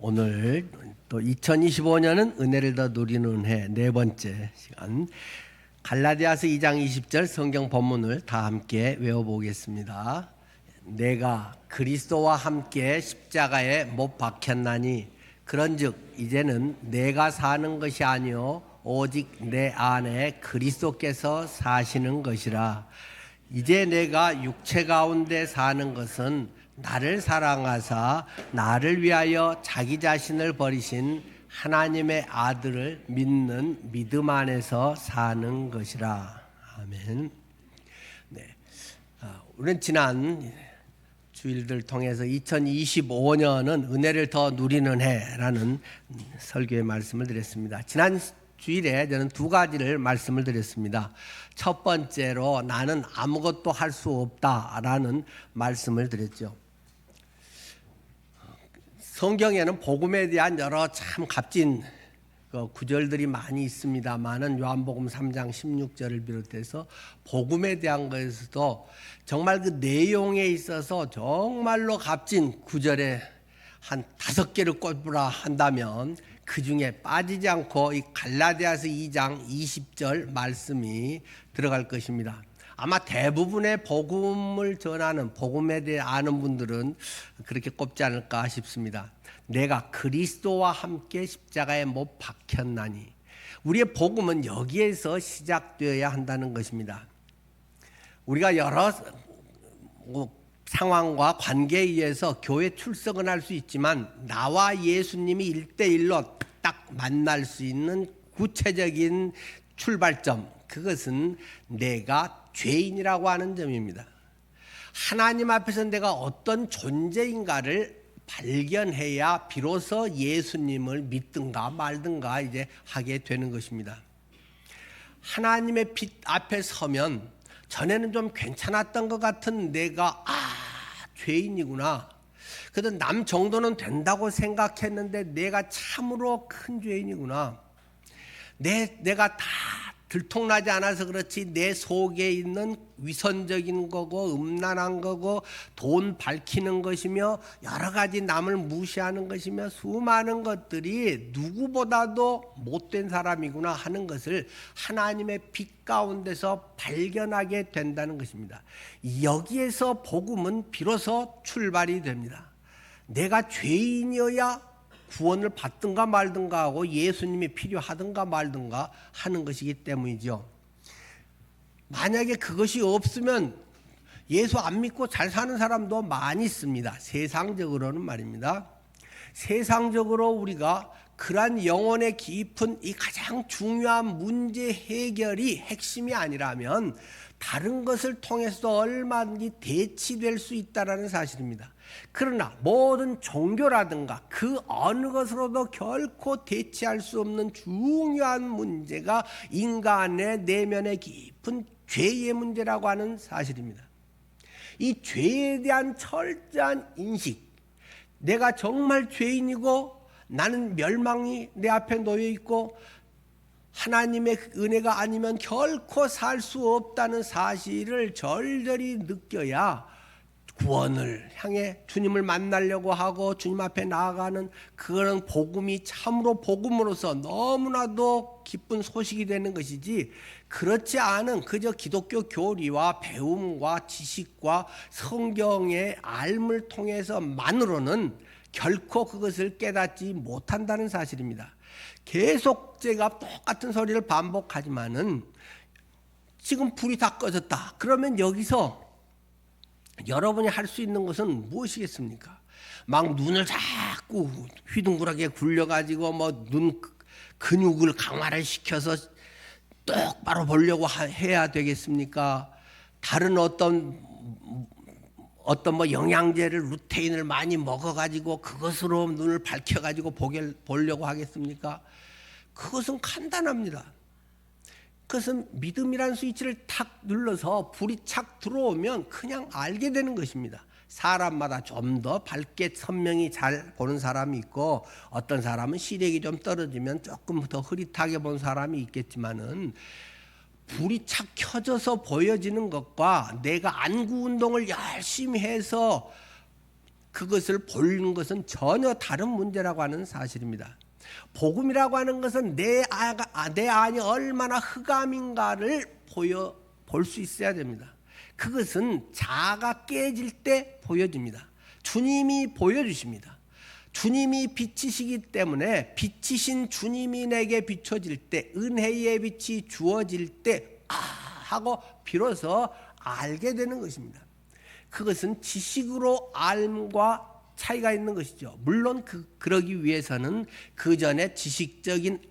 오늘 또 2025년은 은혜를 더 누리는 해 네 번째 시간 갈라디아서 2장 20절 성경 본문을 다 함께 외워보겠습니다. 내가 그리스도와 함께 십자가에 못 박혔나니 그런즉 이제는 내가 사는 것이 아니요 오직 내 안에 그리스도께서 사시는 것이라. 이제 내가 육체 가운데 사는 것은 나를 사랑하사 나를 위하여 자기 자신을 버리신 하나님의 아들을 믿는 믿음 안에서 사는 것이라. 아멘. 네, 우리는 지난 주일들 통해서 2025년은 은혜를 더 누리는 해라는 설교의 말씀을 드렸습니다. 지난 주일에 저는 두 가지를 말씀을 드렸습니다. 첫 번째로 나는 아무것도 할 수 없다라는 말씀을 드렸죠. 성경에는 복음에 대한 여러 참 값진 구절들이 많이 있습니다만은 요한복음 3장 16절을 비롯해서 복음에 대한 것에서도 정말 그 내용에 있어서 정말로 값진 구절에 한 5개를 꼽으라 한다면 그 중에 빠지지 않고 이 갈라디아서 2장 20절 말씀이 들어갈 것입니다. 아마 대부분의 복음을 전하는 복음에 대해 아는 분들은 그렇게 꼽지 않을까 싶습니다. 내가 그리스도와 함께 십자가에 못 박혔나니. 우리의 복음은 여기에서 시작되어야 한다는 것입니다. 우리가 여러 상황과 관계에 의해서 교회 출석은 할 수 있지만 나와 예수님이 1대1로 딱 만날 수 있는 구체적인 출발점, 그것은 내가 죄인이라고 하는 점입니다. 하나님 앞에서 내가 어떤 존재인가를 발견해야 비로소 예수님을 믿든가 말든가 이제 하게 되는 것입니다. 하나님의 빛 앞에 서면 전에는 좀 괜찮았던 것 같은 내가 죄인이구나. 그래도 남 정도는 된다고 생각했는데 내가 참으로 큰 죄인이구나. 내가 다 들통나지 않아서 그렇지 내 속에 있는 위선적인 거고 음란한 거고 돈 밝히는 것이며 여러 가지 남을 무시하는 것이며 수많은 것들이 누구보다도 못된 사람이구나 하는 것을 하나님의 빛 가운데서 발견하게 된다는 것입니다. 여기에서 복음은 비로소 출발이 됩니다. 내가 죄인이어야 구원을 받든가 말든가 하고 예수님이 필요하든가 말든가 하는 것이기 때문이죠. 만약에 그것이 없으면 예수 안 믿고 잘 사는 사람도 많이 있습니다. 세상적으로는 말입니다. 세상적으로 우리가 그러한 영혼의 깊은 이 가장 중요한 문제 해결이 핵심이 아니라면 다른 것을 통해서도 얼마든지 대치될 수 있다는 사실입니다. 그러나 모든 종교라든가 그 어느 것으로도 결코 대체할 수 없는 중요한 문제가 인간의 내면의 깊은 죄의 문제라고 하는 사실입니다. 이 죄에 대한 철저한 인식, 내가 정말 죄인이고 나는 멸망이 내 앞에 놓여 있고 하나님의 은혜가 아니면 결코 살 수 없다는 사실을 절절히 느껴야 구원을 향해 주님을 만나려고 하고 주님 앞에 나아가는 그런 복음이 참으로 복음으로서 너무나도 기쁜 소식이 되는 것이지, 그렇지 않은 그저 기독교 교리와 배움과 지식과 성경의 알을 통해서만으로는 결코 그것을 깨닫지 못한다는 사실입니다. 계속 제가 똑같은 소리를 반복하지만은 지금 불이 다 꺼졌다. 그러면 여기서 여러분이 할 수 있는 것은 무엇이겠습니까? 막 눈을 자꾸 휘둥그레 굴려가지고 뭐 눈 근육을 강화를 시켜서 똑바로 보려고 해야 되겠습니까? 다른 어떤 뭐 영양제를 루테인을 많이 먹어가지고 그것으로 눈을 밝혀가지고 보려고 하겠습니까? 그것은 간단합니다. 그것은 믿음이라는 스위치를 탁 눌러서 불이 착 들어오면 그냥 알게 되는 것입니다. 사람마다 좀 더 밝게 선명히 잘 보는 사람이 있고 어떤 사람은 시력이 좀 떨어지면 조금 더 흐릿하게 본 사람이 있겠지만은 불이 착 켜져서 보여지는 것과 내가 안구 운동을 열심히 해서 그것을 보이는 것은 전혀 다른 문제라고 하는 사실입니다. 복음이라고 하는 것은 내 안이 얼마나 흑암인가를 볼 수 있어야 됩니다. 그것은 자아가 깨질 때 보여집니다. 주님이 보여주십니다. 주님이 빛이시기 때문에 빛이신 주님이 내게 비춰질 때, 은혜의 빛이 주어질 때 하고 비로소 알게 되는 것입니다. 그것은 지식으로 알과 차이가 있는 것이죠. 물론 그러기 위해서는 그 전에 지식적인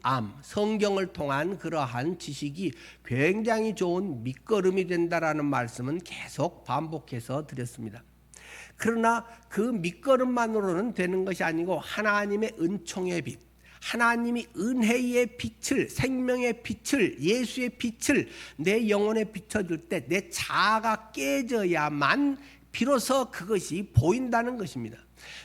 성경을 통한 그러한 지식이 굉장히 좋은 밑거름이 된다라는 말씀은 계속 반복해서 드렸습니다. 그러나 그 밑거름만으로는 되는 것이 아니고 하나님의 은총의 빛, 하나님이 은혜의 빛을, 생명의 빛을, 예수의 빛을 내 영혼에 비춰줄 때 내 자아가 깨져야만 비로소 그것이 보인다는 것입니다.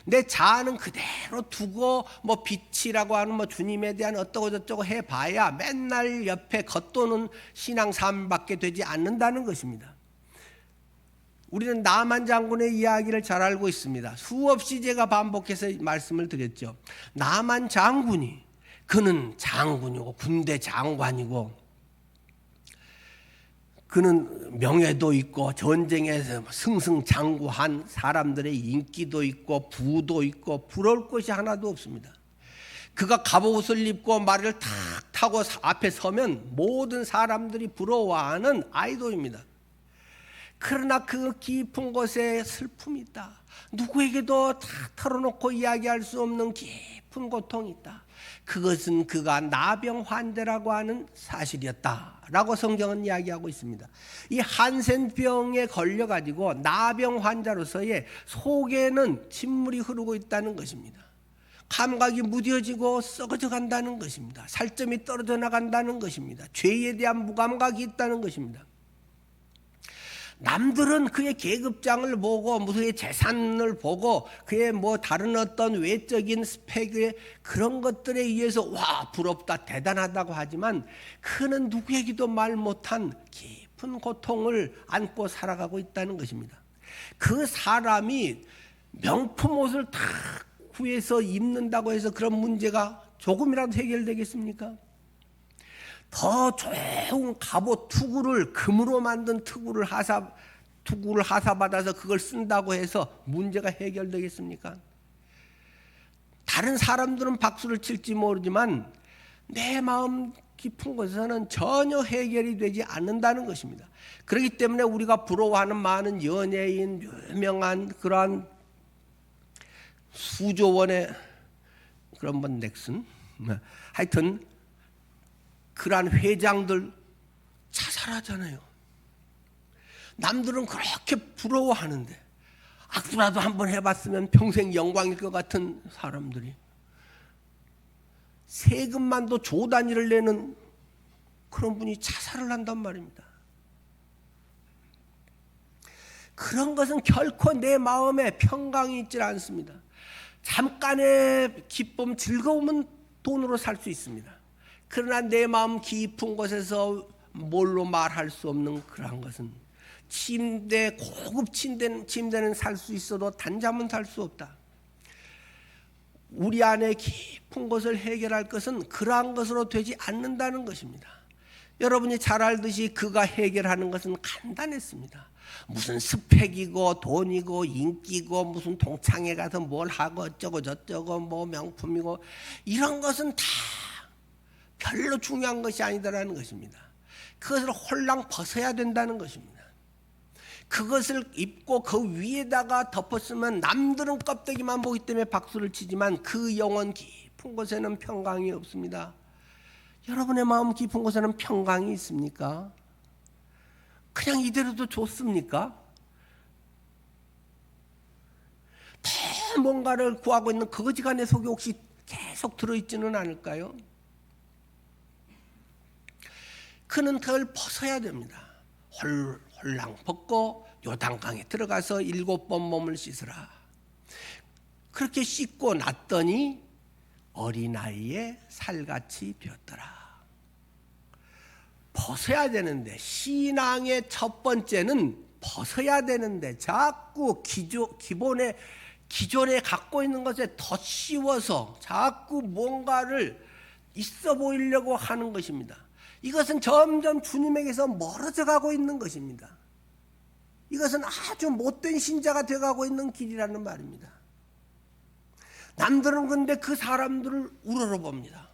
내 자아는 그대로 두고 빛이라고 하는 주님에 대한 어떠고 저쩌고 해봐야 맨날 옆에 겉도는 신앙삶밖에 되지 않는다는 것입니다. 우리는 나만 장군의 이야기를 잘 알고 있습니다. 수없이 제가 반복해서 말씀을 드렸죠. 나만 장군이, 그는 장군이고 군대 장관이고 그는 명예도 있고 전쟁에서 승승장구한 사람들의 인기도 있고 부도 있고 부러울 것이 하나도 없습니다. 그가 갑옷을 입고 말을 탁 타고 앞에 서면 모든 사람들이 부러워하는 아이돌입니다. 그러나 그 깊은 곳에 슬픔이 있다. 누구에게도 다 털어놓고 이야기할 수 없는 깊은 고통이 있다. 그것은 그가 나병 환자라고 하는 사실이었다라고 성경은 이야기하고 있습니다. 이 한센병에 걸려가지고 나병 환자로서의 속에는 진물이 흐르고 있다는 것입니다. 감각이 무뎌지고 썩어져 간다는 것입니다. 살점이 떨어져 나간다는 것입니다. 죄에 대한 무감각이 있다는 것입니다. 남들은 그의 계급장을 보고 무슨 재산을 보고 그의 다른 어떤 외적인 스펙의 그런 것들에 의해서 와 부럽다 대단하다고 하지만 그는 누구에게도 말 못한 깊은 고통을 안고 살아가고 있다는 것입니다. 그 사람이 명품 옷을 다 구해서 입는다고 해서 그런 문제가 조금이라도 해결되겠습니까? 더 좋은 갑옷 투구를 금으로 만든 투구를 하사받아서 그걸 쓴다고 해서 문제가 해결되겠습니까? 다른 사람들은 박수를 칠지 모르지만 내 마음 깊은 곳에서는 전혀 해결이 되지 않는다는 것입니다. 그렇기 때문에 우리가 부러워하는 많은 연예인, 유명한 그러한 수조 원의 그런 넥슨, 하여튼 그러한 회장들 자살하잖아요. 남들은 그렇게 부러워하는데 악수라도 한번 해봤으면 평생 영광일 것 같은 사람들이 세금만도 조 단위를 내는 그런 분이 자살을 한단 말입니다. 그런 것은 결코 내 마음에 평강이 있지 않습니다. 잠깐의 기쁨, 즐거움은 돈으로 살 수 있습니다. 그러나 내 마음 깊은 곳에서 뭘로 말할 수 없는 그러한 것은 고급 침대는 살 수 있어도 단잠은 살 수 없다. 우리 안에 깊은 것을 해결할 것은 그러한 것으로 되지 않는다는 것입니다. 여러분이 잘 알듯이 그가 해결하는 것은 간단했습니다. 무슨 스펙이고 돈이고 인기고 무슨 동창회 가서 뭘 하고 어쩌고 저쩌고 명품이고 이런 것은 다 별로 중요한 것이 아니다라는 것입니다. 그것을 홀랑 벗어야 된다는 것입니다. 그것을 입고 그 위에다가 덮었으면 남들은 껍데기만 보기 때문에 박수를 치지만 그 영혼 깊은 곳에는 평강이 없습니다. 여러분의 마음 깊은 곳에는 평강이 있습니까? 그냥 이대로도 좋습니까? 더 뭔가를 구하고 있는 그거지가 내 속에 혹시 계속 들어있지는 않을까요? 그는 그걸 벗어야 됩니다. 홀랑 벗고 요단강에 들어가서 7번 몸을 씻으라. 그렇게 씻고 났더니 어린아이의 살같이 되었더라. 벗어야 되는데 신앙의 첫 번째는 벗어야 되는데 자꾸 기본의 기존에 갖고 있는 것에 덧씌워서 자꾸 뭔가를 있어 보이려고 하는 것입니다. 이것은 점점 주님에게서 멀어져 가고 있는 것입니다. 이것은 아주 못된 신자가 되어가고 있는 길이라는 말입니다. 남들은 근데 그 사람들을 우러러봅니다.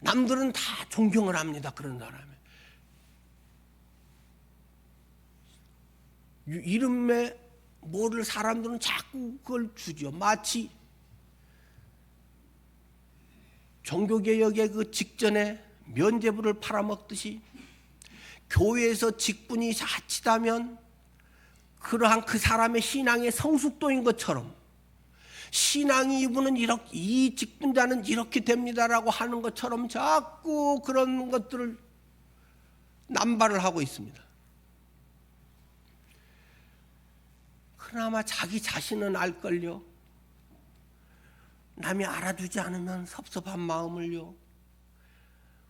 남들은 다 존경을 합니다. 그런 사람이. 이름에 뭐를 사람들은 자꾸 그걸 주죠. 마치 종교개혁의 그 직전에 면죄부를 팔아먹듯이 교회에서 직분이 자칫하면 그러한 그 사람의 신앙의 성숙도인 것처럼 신앙이 이분은 이렇게, 이 직분자는 이렇게 됩니다라고 하는 것처럼 자꾸 그런 것들을 남발을 하고 있습니다. 그나마 자기 자신은 알걸요. 남이 알아주지 않으면 섭섭한 마음을요.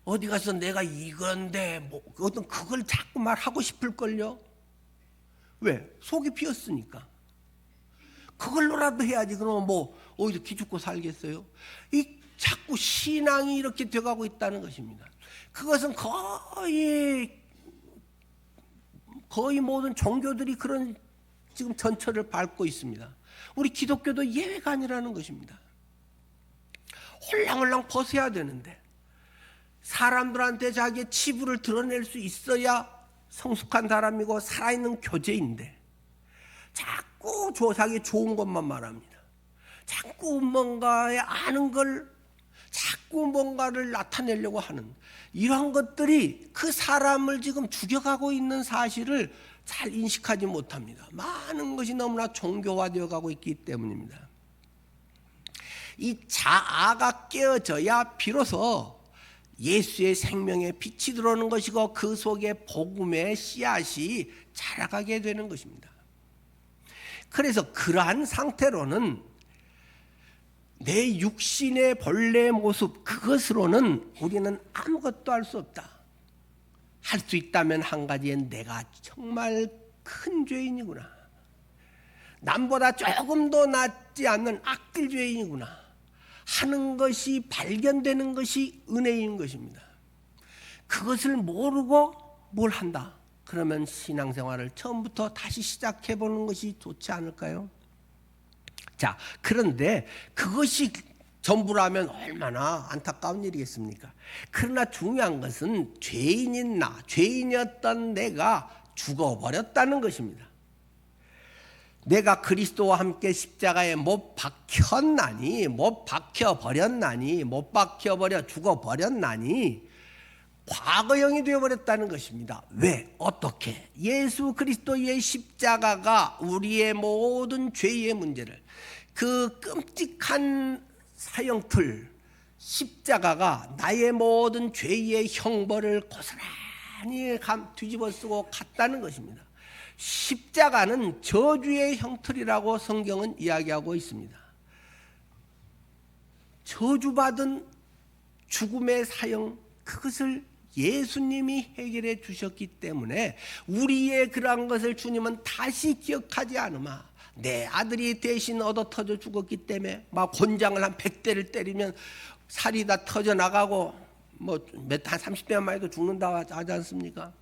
어디 가서 내가 이건데 뭐 어떤 그걸 자꾸 말하고 싶을걸요. 왜? 속이 비었으니까. 그걸로라도 해야지. 그러면 뭐 어디서 기죽고 살겠어요? 이 자꾸 신앙이 이렇게 돼가고 있다는 것입니다. 그것은 거의 모든 종교들이 그런 지금 전철을 밟고 있습니다. 우리 기독교도 예외가 아니라는 것입니다. 홀랑홀랑 벗어야 되는데 사람들한테 자기의 치부를 드러낼 수 있어야 성숙한 사람이고 살아있는 교제인데 자꾸 자기 좋은 것만 말합니다. 자꾸 뭔가에 아는 걸 자꾸 뭔가를 나타내려고 하는 이런 것들이 그 사람을 지금 죽여가고 있는 사실을 잘 인식하지 못합니다. 많은 것이 너무나 종교화되어 가고 있기 때문입니다. 이 자아가 깨어져야 비로소 예수의 생명의 빛이 들어오는 것이고 그 속에 복음의 씨앗이 자라가게 되는 것입니다. 그래서 그러한 상태로는 내 육신의 본래 모습 그것으로는 우리는 아무것도 할 수 없다. 할 수 있다면 한 가지엔 내가 정말 큰 죄인이구나. 남보다 조금 더 낫지 않는 악질 죄인이구나 하는 것이 발견되는 것이 은혜인 것입니다. 그것을 모르고 뭘 한다. 그러면 신앙생활을 처음부터 다시 시작해보는 것이 좋지 않을까요? 자, 그런데 그것이 전부라면 얼마나 안타까운 일이겠습니까? 그러나 중요한 것은 죄인인 나, 죄인이었던 내가 죽어버렸다는 것입니다. 내가 그리스도와 함께 십자가에 못 박혔나니, 못 박혀버렸나니, 못 박혀버려 죽어버렸나니 과거형이 되어버렸다는 것입니다. 왜? 어떻게? 예수 그리스도의 십자가가 우리의 모든 죄의 문제를, 그 끔찍한 사형틀 십자가가 나의 모든 죄의 형벌을 고스란히 뒤집어 쓰고 갔다는 것입니다. 십자가는 저주의 형틀이라고 성경은 이야기하고 있습니다. 저주받은 죽음의 사형, 그것을 예수님이 해결해 주셨기 때문에 우리의 그러한 것을 주님은 다시 기억하지 않으마. 내 아들이 대신 얻어 터져 죽었기 때문에 막 곤장을 한 100대를 때리면 살이 다 터져 나가고 뭐 한 30대만 해도 죽는다 하지 않습니까?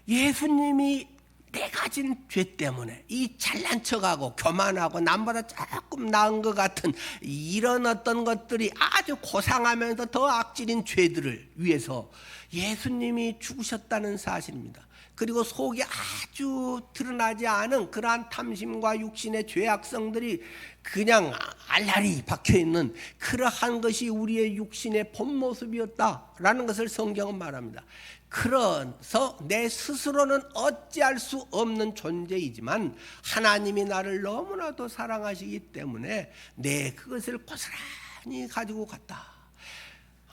예수님이 내 가진 죄 때문에 이 잘난 척하고 교만하고 남보다 조금 나은 것 같은 이런 어떤 것들이 아주 고상하면서 더 악질인 죄들을 위해서 예수님이 죽으셨다는 사실입니다. 그리고 속에 아주 드러나지 않은 그러한 탐심과 육신의 죄악성들이 그냥 알알이 박혀있는 그러한 것이 우리의 육신의 본 모습이었다라는 것을 성경은 말합니다. 그래서 내 스스로는 어찌할 수 없는 존재이지만 하나님이 나를 너무나도 사랑하시기 때문에 내 그것을 고스란히 가지고 갔다.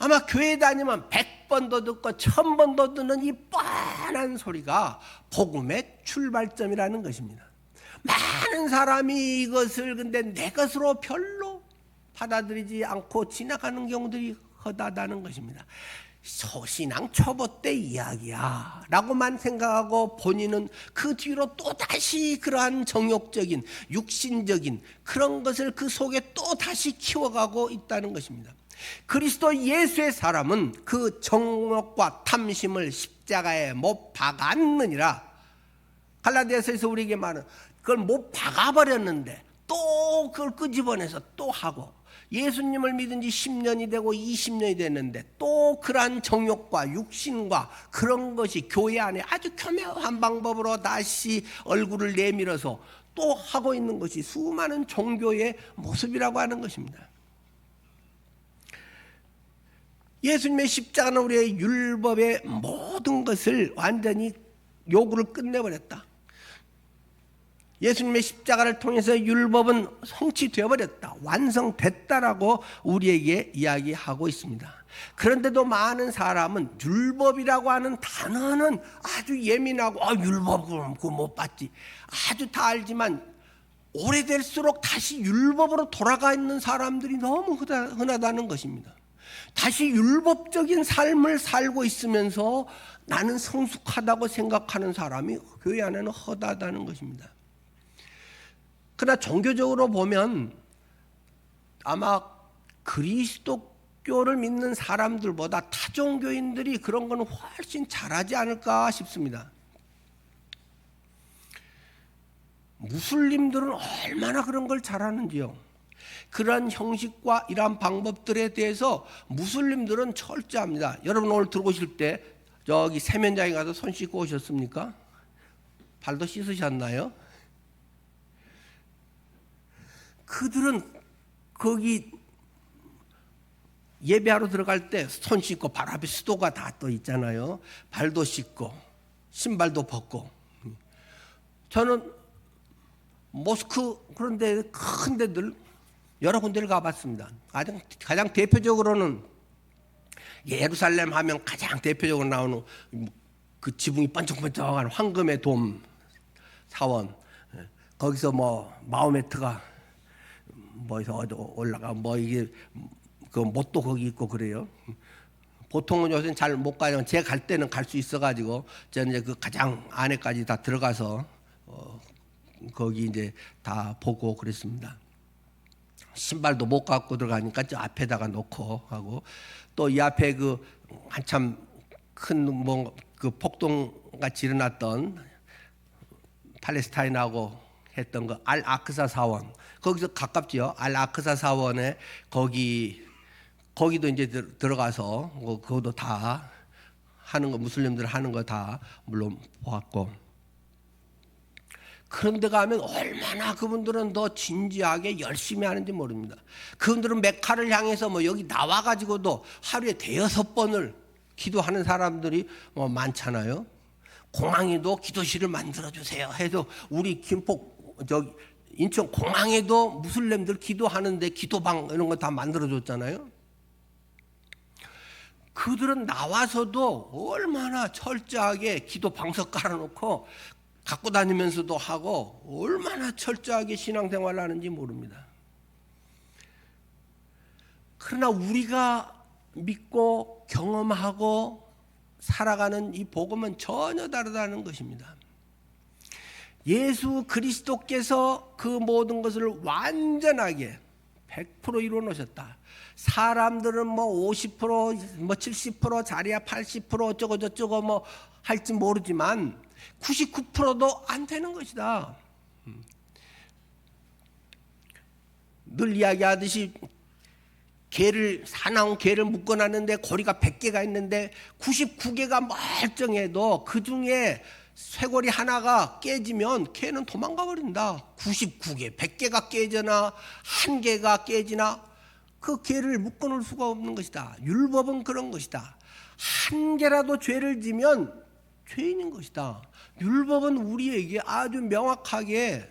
아마 교회 다니면 100번도 듣고 1000번도 듣는 이 뻔한 소리가 복음의 출발점이라는 것입니다. 많은 사람이 이것을 근데 내 것으로 별로 받아들이지 않고 지나가는 경우들이 허다하다는 것입니다. 신앙 초보 때 이야기야 라고만 생각하고 본인은 그 뒤로 또다시 그러한 정욕적인 육신적인 그런 것을 그 속에 또다시 키워가고 있다는 것입니다. 그리스도 예수의 사람은 그 정욕과 탐심을 십자가에 못 박았느니라. 갈라디아서에서 우리에게 말은 그걸 못 박아버렸는데 또 그걸 끄집어내서 또 하고, 예수님을 믿은 지 10년이 되고 20년이 됐는데 또 그러한 정욕과 육신과 그런 것이 교회 안에 아주 교묘한 방법으로 다시 얼굴을 내밀어서 또 하고 있는 것이 수많은 종교의 모습이라고 하는 것입니다. 예수님의 십자가는 우리의 율법의 모든 것을 완전히 요구를 끝내버렸다. 예수님의 십자가를 통해서 율법은 성취되어 버렸다, 완성됐다라고 우리에게 이야기하고 있습니다. 그런데도 많은 사람은 율법이라고 하는 단어는 아주 예민하고 율법 그거 못 봤지 아주 다 알지만, 오래될수록 다시 율법으로 돌아가 있는 사람들이 너무 흔하다는 것입니다. 다시 율법적인 삶을 살고 있으면서 나는 성숙하다고 생각하는 사람이 교회 안에는 허다하다는 것입니다. 그러나 종교적으로 보면 아마 그리스도교를 믿는 사람들보다 타종교인들이 그런 건 훨씬 잘하지 않을까 싶습니다. 무슬림들은 얼마나 그런 걸 잘하는지요. 그런 형식과 이러한 방법들에 대해서 무슬림들은 철저합니다. 여러분 오늘 들어오실 때 저기 세면장에 가서 손 씻고 오셨습니까? 발도 씻으셨나요? 그들은 거기 예배하러 들어갈 때 손 씻고 발 앞에 수도가 다 떠 있잖아요. 발도 씻고 신발도 벗고. 저는 모스크 그런 데 큰 데들 여러 군데를 가봤습니다. 가장 대표적으로는 예루살렘 하면 가장 대표적으로 나오는 그 지붕이 번쩍번쩍한 황금의 돔 사원, 거기서 뭐 마호메트가 뭐에서 올라가 뭐 이게 그 못도 거기 있고 그래요. 보통은 요새는 잘 못 가요. 제가 갈 때는 갈 수 있어가지고 저는 이제 그 가장 안에까지 다 들어가서 거기 이제 다 보고 그랬습니다. 신발도 못 갖고 들어가니까 저 앞에다가 놓고 하고, 또 이 앞에 그 한참 큰 뭐 그 폭동같이 일어났던 팔레스타인하고 했던 그 알 아크사 사원, 거기서 가깝지요. 알 아크사 사원에 거기도 이제 들어가서 그것도 다 하는 거, 무슬림들 하는 거 다 물론 보았고, 그런 데 가면 얼마나 그분들은 더 진지하게 열심히 하는지 모릅니다. 그분들은 메카를 향해서 뭐 여기 나와가지고도 하루에 5-6번을 기도하는 사람들이 뭐 많잖아요. 공항에도 기도실을 만들어주세요 해도, 우리 김포 저기 인천 공항에도 무슬림들 기도하는데 기도방 이런 거 다 만들어줬잖아요. 그들은 나와서도 얼마나 철저하게 기도 방석 깔아놓고 갖고 다니면서도 하고 얼마나 철저하게 신앙생활을 하는지 모릅니다. 그러나 우리가 믿고 경험하고 살아가는 이 복음은 전혀 다르다는 것입니다. 예수 그리스도께서 그 모든 것을 완전하게 100% 이루어 놓으셨다. 사람들은 뭐 50%, 뭐 70%, 자리야 80% 어쩌고 저쩌고 뭐 할지 모르지만 99%도 안 되는 것이다. 늘 이야기하듯이 사나운 개를 묶어놨는데 고리가 100개가 있는데 99개가 멀쩡해도 그 중에 쇠고리 하나가 깨지면 개는 도망가 버린다. 99개, 100개가 깨지나 1개가 깨지나 그 개를 묶어놓을 수가 없는 것이다. 율법은 그런 것이다. 1개라도 죄를 지면 죄인인 것이다. 율법은 우리에게 아주 명확하게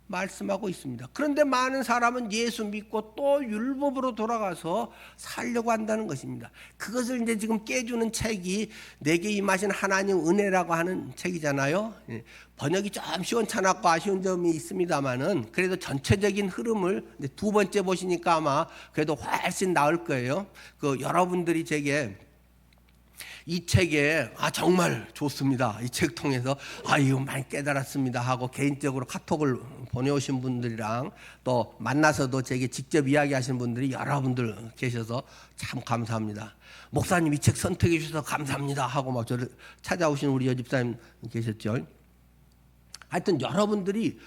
말씀하고 있습니다. 그런데 많은 사람은 예수 믿고 또 율법으로 돌아가서 살려고 한다는 것입니다. 그것을 이제 지금 깨주는 책이 내게 임하신 하나님 은혜라고 하는 책이잖아요. 번역이 좀 시원찮았고 아쉬운 점이 있습니다만은 그래도 전체적인 흐름을 두 번째 보시니까 아마 그래도 훨씬 나을 거예요. 그 여러분들이 제게 이 책에 정말 좋습니다. 이 책 통해서 이거 많이 깨달았습니다 하고 개인적으로 카톡을 보내오신 분들이랑 또 만나서도 제게 직접 이야기하시는 분들이 여러분들 계셔서 참 감사합니다. 목사님 이 책 선택해 주셔서 감사합니다 하고 막 저를 찾아오신 우리 여집사님 계셨죠. 하여튼 여러분들이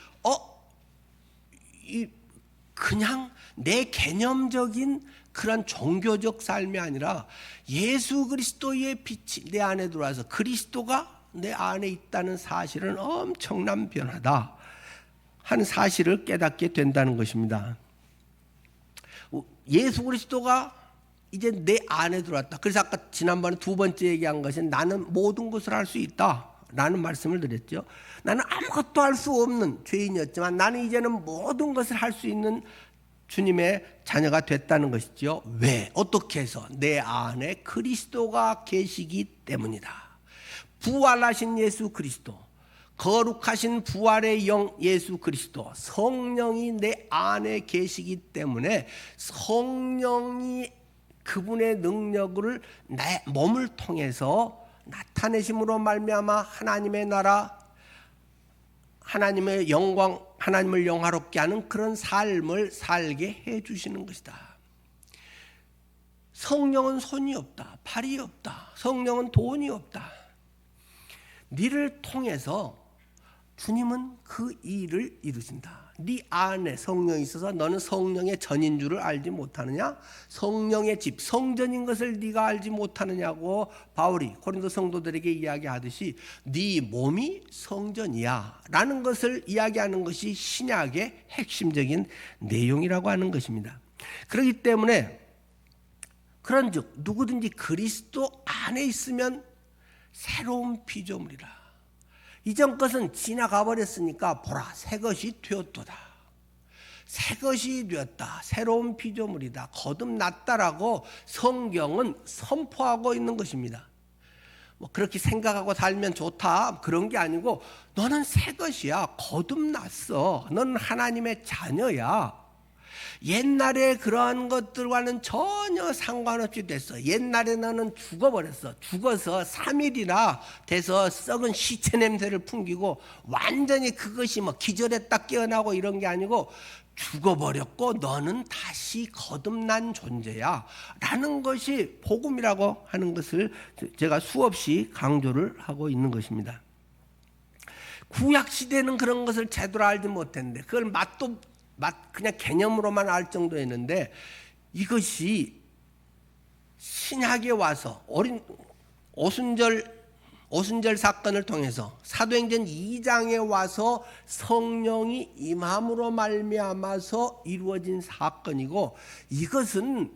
그냥 내 개념적인 그런 종교적 삶이 아니라 예수 그리스도의 빛이 내 안에 들어와서 그리스도가 내 안에 있다는 사실은 엄청난 변화다 하는 사실을 깨닫게 된다는 것입니다. 예수 그리스도가 이제 내 안에 들어왔다. 그래서 아까 지난번에 두 번째 얘기한 것은 나는 모든 것을 할 수 있다 라는 말씀을 드렸죠. 나는 아무것도 할 수 없는 죄인이었지만 나는 이제는 모든 것을 할 수 있는 주님의 자녀가 됐다는 것이죠. 왜? 어떻게 해서? 내 안에 그리스도가 계시기 때문이다. 부활하신 예수 그리스도, 거룩하신 부활의 영 예수 그리스도, 성령이 내 안에 계시기 때문에 성령이 그분의 능력을 내 몸을 통해서 나타내심으로 말미암아 하나님의 나라, 하나님의 영광, 하나님을 영화롭게 하는 그런 삶을 살게 해주시는 것이다. 성령은 손이 없다, 팔이 없다, 성령은 돈이 없다. 니를 통해서 주님은 그 일을 이루신다. 네 안에 성령이 있어서 너는 성령의 전인 줄을 알지 못하느냐? 성령의 집, 성전인 것을 네가 알지 못하느냐고 바울이 고린도 성도들에게 이야기하듯이 네 몸이 성전이야 라는 것을 이야기하는 것이 신약의 핵심적인 내용이라고 하는 것입니다. 그렇기 때문에 그런즉 누구든지 그리스도 안에 있으면 새로운 피조물이라. 이전 것은 지나가 버렸으니까 보라 새 것이 되었도다. 새 것이 되었다. 새로운 피조물이다. 거듭났다라고 성경은 선포하고 있는 것입니다. 그렇게 생각하고 살면 좋다 그런 게 아니고 너는 새 것이야. 거듭났어. 너는 하나님의 자녀야. 옛날에 그러한 것들과는 전혀 상관없이 됐어. 옛날에 너는 죽어버렸어. 죽어서 3일이나 돼서 썩은 시체 냄새를 풍기고 완전히 그것이 기절했다 깨어나고 이런 게 아니고 죽어버렸고 너는 다시 거듭난 존재야 라는 것이 복음이라고 하는 것을 제가 수없이 강조를 하고 있는 것입니다. 구약시대는 그런 것을 제대로 알지 못했는데 그걸 그냥 개념으로만 알 정도였는데 이것이 신약에 와서 오순절 사건을 통해서 사도행전 2장에 와서 성령이 임함으로 말미암아서 이루어진 사건이고 이것은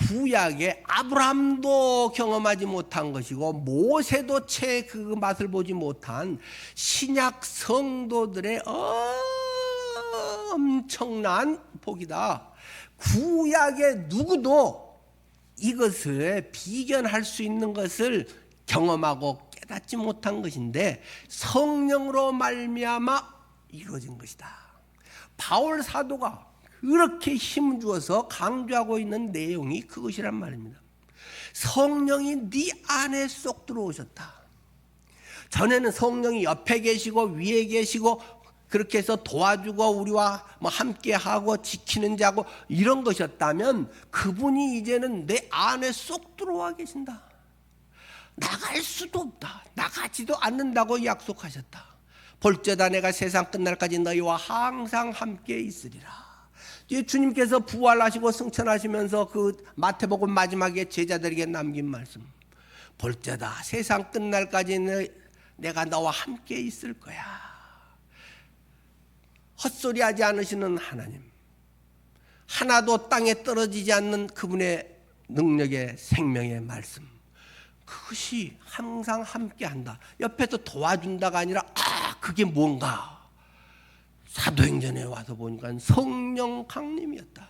구약의 아브라함도 경험하지 못한 것이고 모세도 채 그 맛을 보지 못한 신약 성도들의 엄청난 복이다. 구약의 누구도 이것을 비견할 수 있는 것을 경험하고 깨닫지 못한 것인데 성령으로 말미암아 이루어진 것이다. 바울 사도가 그렇게 힘 주어서 강조하고 있는 내용이 그것이란 말입니다. 성령이 네 안에 쏙 들어오셨다. 전에는 성령이 옆에 계시고 위에 계시고 그렇게 해서 도와주고 우리와 함께하고 지키는 자고 이런 것이었다면 그분이 이제는 내 안에 쏙 들어와 계신다. 나갈 수도 없다. 나가지도 않는다고 약속하셨다. 볼지어다 내가 세상 끝날까지 너희와 항상 함께 있으리라. 주님께서 부활하시고 승천하시면서 그 마태복음 마지막에 제자들에게 남긴 말씀, 볼지어다 세상 끝날까지 내가 너와 함께 있을 거야. 헛소리하지 않으시는 하나님, 하나도 땅에 떨어지지 않는 그분의 능력의 생명의 말씀, 그것이 항상 함께한다. 옆에서 도와준다가 아니라 그게 뭔가 사도행전에 와서 보니까 성령 강림이었다.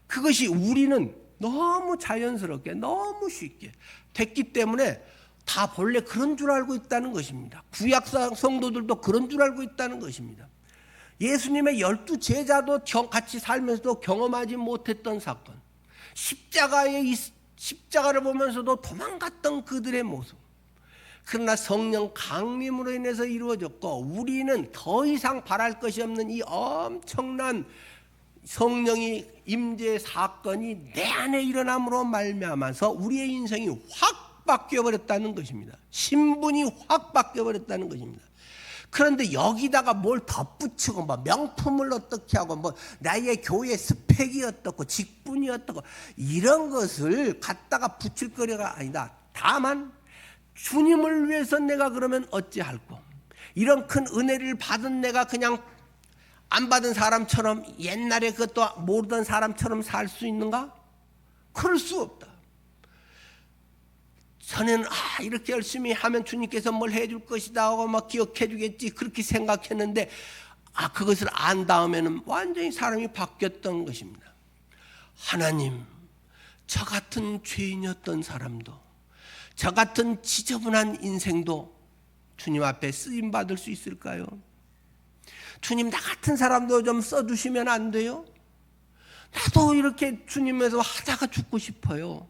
그것이 우리는 너무 자연스럽게 너무 쉽게 됐기 때문에 다 본래 그런 줄 알고 있다는 것입니다. 구약 성도들도 그런 줄 알고 있다는 것입니다. 예수님의 12 제자도 같이 살면서도 경험하지 못했던 사건, 십자가의 십자가를 보면서도 도망갔던 그들의 모습. 그러나 성령 강림으로 인해서 이루어졌고 우리는 더 이상 바랄 것이 없는 이 엄청난 성령이 임재 사건이 내 안에 일어남으로 말미암아서 우리의 인생이 확 바뀌어버렸다는 것입니다. 신분이 확 바뀌어버렸다는 것입니다. 그런데 여기다가 뭘 덧붙이고 뭐 명품을 어떻게 하고 뭐 나의 교회 스펙이 어떻고 직분이 어떻고 이런 것을 갖다가 붙일 거리가 아니다. 다만 주님을 위해서 내가 그러면 어찌할꼬, 이런 큰 은혜를 받은 내가 그냥 안 받은 사람처럼 옛날에 그것도 모르던 사람처럼 살 수 있는가? 그럴 수 없다. 저는 이렇게 열심히 하면 주님께서 뭘 해줄 것이다 하고 막 기억해 주겠지 그렇게 생각했는데 그것을 안 다음에는 완전히 사람이 바뀌었던 것입니다. 하나님, 저 같은 죄인이었던 사람도, 저 같은 지저분한 인생도 주님 앞에 쓰임받을 수 있을까요? 주님, 나 같은 사람도 좀 써주시면 안 돼요? 나도 이렇게 주님에서 하다가 죽고 싶어요.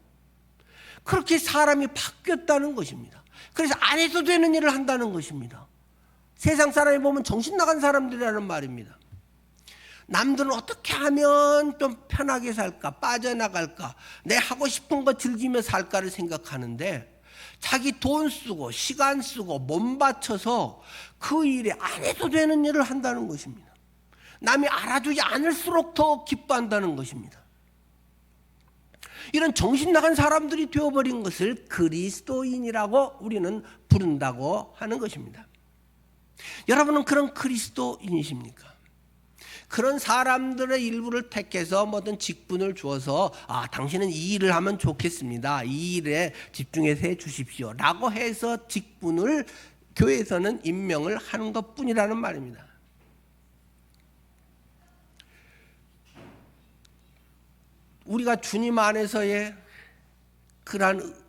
그렇게 사람이 바뀌었다는 것입니다. 그래서 안 해도 되는 일을 한다는 것입니다. 세상 사람이 보면 정신 나간 사람들이라는 말입니다. 남들은 어떻게 하면 좀 편하게 살까, 빠져나갈까, 내 하고 싶은 거 즐기며 살까를 생각하는데 자기 돈 쓰고 시간 쓰고 몸 바쳐서 그 일에 안 해도 되는 일을 한다는 것입니다. 남이 알아주지 않을수록 더 기뻐한다는 것입니다. 이런 정신 나간 사람들이 되어버린 것을 그리스도인이라고 우리는 부른다고 하는 것입니다. 여러분은 그런 그리스도인이십니까? 그런 사람들의 일부를 택해서 뭐든 직분을 주어서 당신은 이 일을 하면 좋겠습니다, 이 일에 집중해서 해 주십시오 라고 해서 직분을 교회에서는 임명을 하는 것뿐이라는 말입니다. 우리가 주님 안에서의 그러한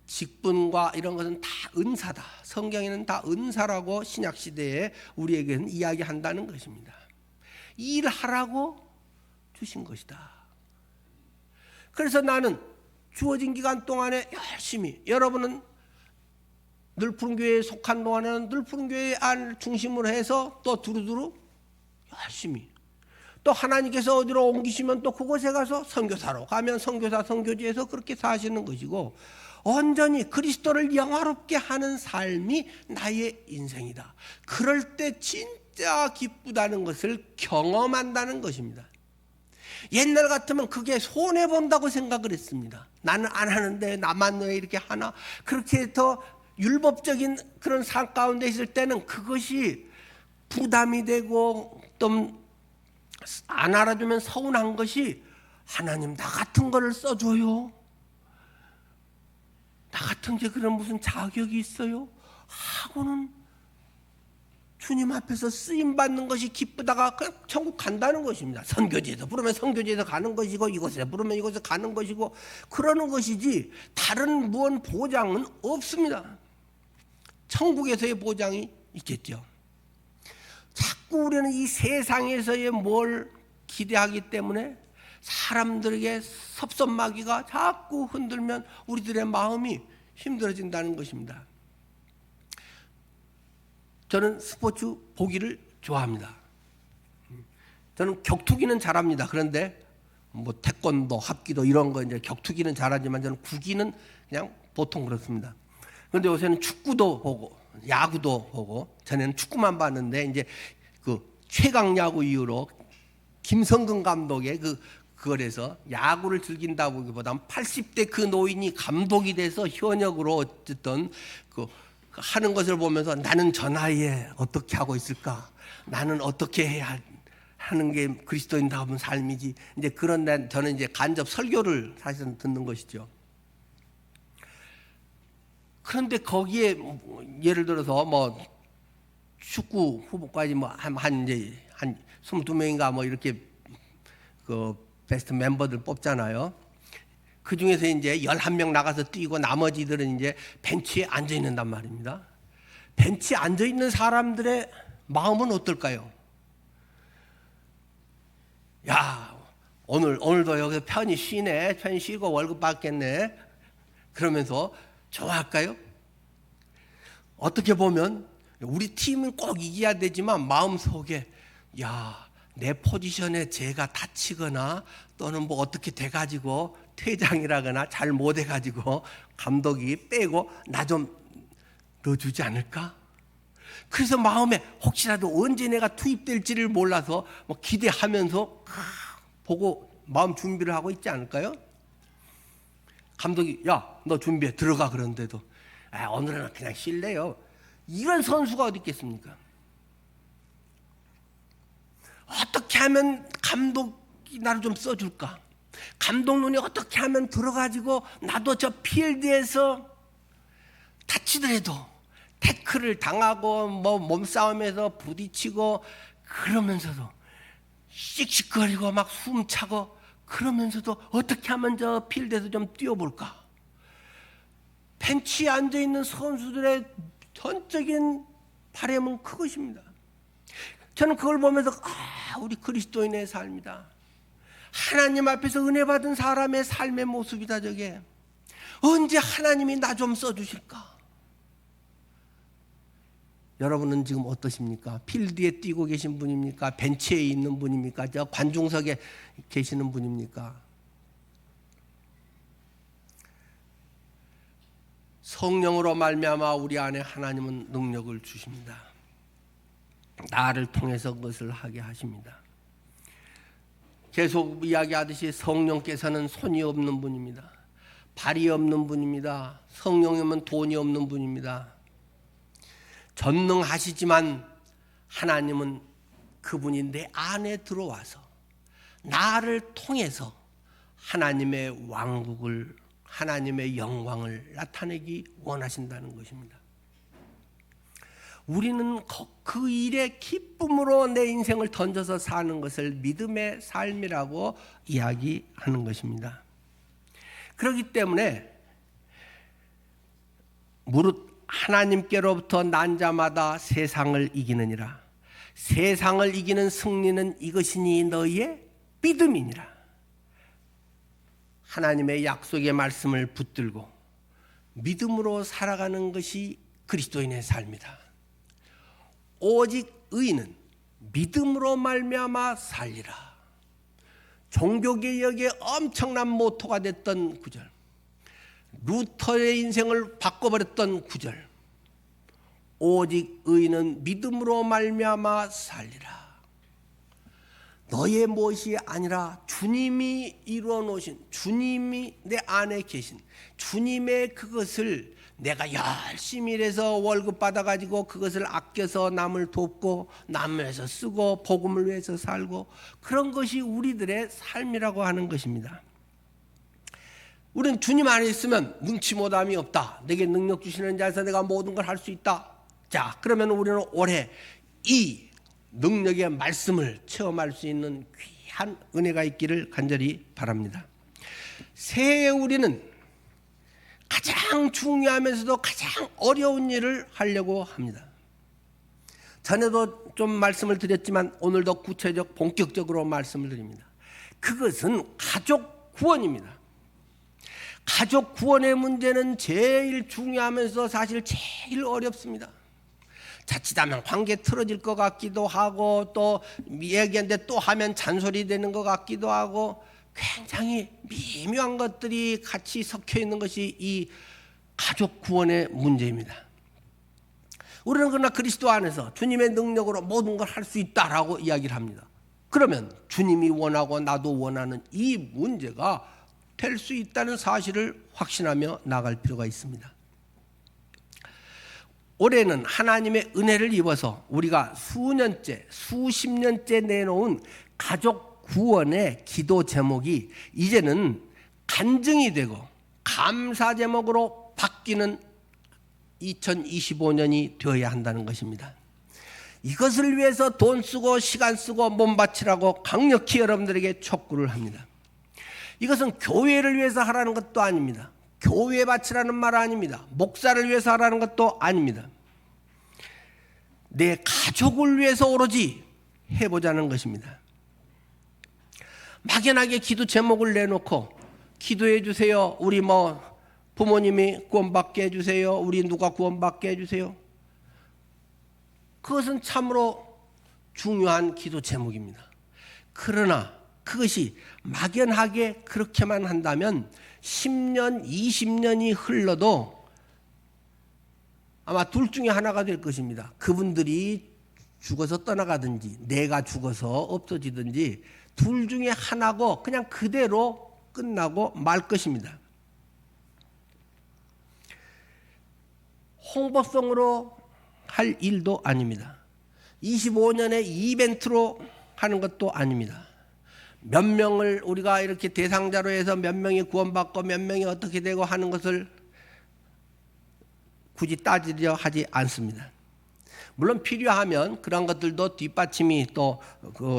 직분과 이런 것은 다 은사다. 성경에는 다 은사라고 신약시대에 우리에게는 이야기한다는 것입니다. 이 일을 하라고 주신 것이다. 그래서 나는 주어진 기간 동안에 열심히, 여러분은 늘푸른교회에 속한 동안에는 늘푸른교회 안 중심으로 해서 또 두루두루 열심히, 또 하나님께서 어디로 옮기시면 또 그곳에 가서 선교사로 가면 선교사 선교지에서 그렇게 사시는 것이고, 온전히 그리스도를 영화롭게 하는 삶이 나의 인생이다. 그럴 때 진짜 기쁘다는 것을 경험한다는 것입니다. 옛날 같으면 그게 손해본다고 생각을 했습니다. 나는 안 하는데 나만 왜 이렇게 하나? 그렇게 더 율법적인 그런 삶 가운데 있을 때는 그것이 부담이 되고 또 안 알아주면 서운한 것이, 하나님 나 같은 거를 써줘요? 나 같은 게 그런 무슨 자격이 있어요? 하고는 주님 앞에서 쓰임받는 것이 기쁘다가 그냥 천국 간다는 것입니다. 선교지에서 부르면 선교지에서 가는 것이고, 이곳에 부르면 이곳에 가는 것이고, 그러는 것이지 다른 무언 보장은 없습니다. 천국에서의 보장이 있겠죠. 자꾸 우리는 이 세상에서의 뭘 기대하기 때문에 사람들에게 섭섭마귀가 자꾸 흔들면 우리들의 마음이 힘들어진다는 것입니다. 저는 스포츠 보기를 좋아합니다. 저는 격투기는 잘합니다. 그런데 뭐 태권도, 합기도 이런 거 이제 격투기는 잘하지만 저는 구기는 그냥 보통 그렇습니다. 그런데 요새는 축구도 보고 야구도 보고, 전에는 축구만 봤는데 이제 그 최강 야구 이후로 김성근 감독의 그거에서 야구를 즐긴다고기보다는 80대 그 노인이 감독이 돼서 현역으로 어쨌든 그 하는 것을 보면서 나는 저 나이에 어떻게 하고 있을까? 나는 어떻게 해야 하는 게 그리스도인다운 삶이지? 이제 그런 저는 이제 간접 설교를 사실은 듣는 것이죠. 그런데 거기에 예를 들어서 뭐 축구 후보까지 뭐 한 22명인가 뭐 이렇게 그 베스트 멤버들 뽑잖아요. 그 중에서 이제 11명 나가서 뛰고 나머지들은 이제 벤치에 앉아 있는단 말입니다. 벤치에 앉아 있는 사람들의 마음은 어떨까요? 야, 오늘도 여기서 편히 쉬네. 편히 쉬고 월급 받겠네. 그러면서 좋아할까요? 어떻게 보면 우리 팀은 꼭 이겨야 되지만 마음속에 내 포지션에 제가 다치거나 또는 뭐 어떻게 돼가지고 퇴장이라거나 잘 못해가지고 감독이 빼고 나 좀 넣어주지 않을까? 그래서 마음에 혹시라도 언제 내가 투입될지를 몰라서 뭐 기대하면서 보고 마음 준비를 하고 있지 않을까요? 감독이 너 준비해 들어가 그런데도 오늘은 그냥 쉴래요. 이런 선수가 어디 있겠습니까? 어떻게 하면 감독이 나를 좀 써줄까? 감독 눈이 어떻게 하면 들어가지고 나도 저 필드에서 다치더라도 태클을 당하고 뭐 몸싸움에서 부딪히고 그러면서도 씩씩거리고 막 숨차고 그러면서도 어떻게 하면 저 필드에서 좀 뛰어볼까? 벤치에 앉아있는 선수들의 전적인 바람은 그것입니다. 저는 그걸 보면서 우리 그리스도인의 삶이다. 하나님 앞에서 은혜 받은 사람의 삶의 모습이다. 저게 언제 하나님이 나 좀 써주실까? 여러분은 지금 어떠십니까? 필드에 뛰고 계신 분입니까? 벤치에 있는 분입니까? 저 관중석에 계시는 분입니까? 성령으로 말미암아 우리 안에 하나님은 능력을 주십니다. 나를 통해서 그것을 하게 하십니다. 계속 이야기하듯이 성령께서는 손이 없는 분입니다. 발이 없는 분입니다. 성령이면 돈이 없는 분입니다. 전능하시지만 하나님은 그분이 내 안에 들어와서 나를 통해서 하나님의 왕국을, 하나님의 영광을 나타내기 원하신다는 것입니다. 우리는 그 일에 기쁨으로 내 인생을 던져서 사는 것을 믿음의 삶이라고 이야기하는 것입니다. 그렇기 때문에 무릇 하나님께로부터 난 자마다 세상을 이기느니라. 세상을 이기는 승리는 이것이니 너희의 믿음이니라. 하나님의 약속의 말씀을 붙들고 믿음으로 살아가는 것이 그리스도인의 삶이다. 오직 의인은 믿음으로 말미암아 살리라. 종교개혁의 엄청난 모토가 됐던 구절, 루터의 인생을 바꿔버렸던 구절, 오직 의인은 믿음으로 말미암아 살리라. 너의 무엇이 아니라 주님이 이루어 놓으신, 주님이 내 안에 계신 주님의 그것을 내가 열심히 일해서 월급 받아가지고 그것을 아껴서 남을 돕고 남을 위해서 쓰고 복음을 위해서 살고 그런 것이 우리들의 삶이라고 하는 것입니다. 우리는 주님 안에 있으면 능치 못함이 없다. 내게 능력 주시는 자에서 내가 모든 걸 할 수 있다. 자, 그러면 우리는 올해 이 능력의 말씀을 체험할 수 있는 귀한 은혜가 있기를 간절히 바랍니다. 새해에 우리는 가장 중요하면서도 가장 어려운 일을 하려고 합니다. 전에도 좀 말씀을 드렸지만 오늘도 구체적 본격적으로 말씀을 드립니다. 그것은 가족 구원입니다. 가족 구원의 문제는 제일 중요하면서 사실 제일 어렵습니다. 자칫하면 관계 틀어질 것 같기도 하고 또 얘기하는데 또 하면 잔소리 되는 것 같기도 하고 굉장히 미묘한 것들이 같이 섞여 있는 것이 이 가족 구원의 문제입니다. 우리는 그러나 그리스도 안에서 주님의 능력으로 모든 걸 할 수 있다라고 이야기를 합니다. 그러면 주님이 원하고 나도 원하는 이 문제가 될 수 있다는 사실을 확신하며 나갈 필요가 있습니다. 올해는 하나님의 은혜를 입어서 우리가 수년째, 수십 년째 내놓은 가족 구원의 기도 제목이 이제는 간증이 되고 감사 제목으로 바뀌는 2025년이 되어야 한다는 것입니다. 이것을 위해서 돈 쓰고 시간 쓰고 몸 바치라고 강력히 여러분들에게 촉구를 합니다. 이것은 교회를 위해서 하라는 것도 아닙니다. 교회 바치라는 말 아닙니다. 목사를 위해서 하라는 것도 아닙니다. 내 가족을 위해서 오로지 해보자는 것입니다. 막연하게 기도 제목을 내놓고 기도해 주세요. 우리 부모님이 구원받게 해주세요. 우리 누가 구원받게 해주세요. 그것은 참으로 중요한 기도 제목입니다. 그러나 그것이 막연하게 그렇게만 한다면 10년, 20년이 흘러도 아마 둘 중에 하나가 될 것입니다. 그분들이 죽어서 떠나가든지 내가 죽어서 없어지든지 둘 중에 하나고 그냥 그대로 끝나고 말 것입니다. 홍보성으로 할 일도 아닙니다. 25년의 이벤트로 하는 것도 아닙니다. 몇 명을 우리가 이렇게 대상자로 해서 몇 명이 구원받고 몇 명이 어떻게 되고 하는 것을 굳이 따지려 하지 않습니다. 물론 필요하면 그런 것들도 뒷받침이 또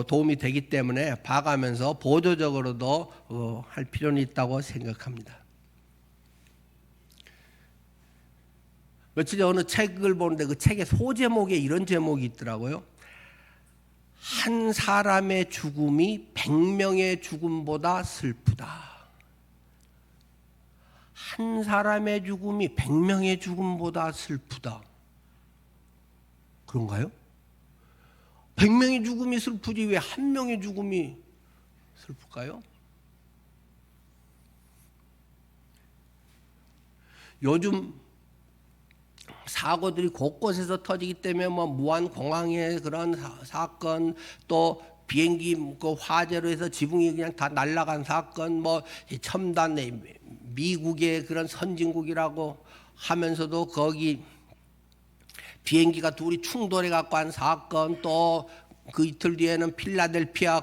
도움이 되기 때문에 봐가면서 보조적으로도 할 필요는 있다고 생각합니다. 며칠 전에 어느 책을 보는데 그 책의 소제목에 이런 제목이 있더라고요. 한 사람의 죽음이 100명의 죽음보다 슬프다. 한 사람의 죽음이 100명의 죽음보다 슬프다. 그런가요? 100명의 죽음이 슬프지 왜 한 명의 죽음이 슬플까요? 요즘 사고들이 곳곳에서 터지기 때문에 무안공항의 그런 사건, 또 비행기 화재로 해서 지붕이 그냥 다 날아간 사건, 첨단 미국의 그런 선진국이라고 하면서도 거기 비행기가 둘이 충돌해 갖고 한 사건, 또 그 이틀 뒤에는 필라델피아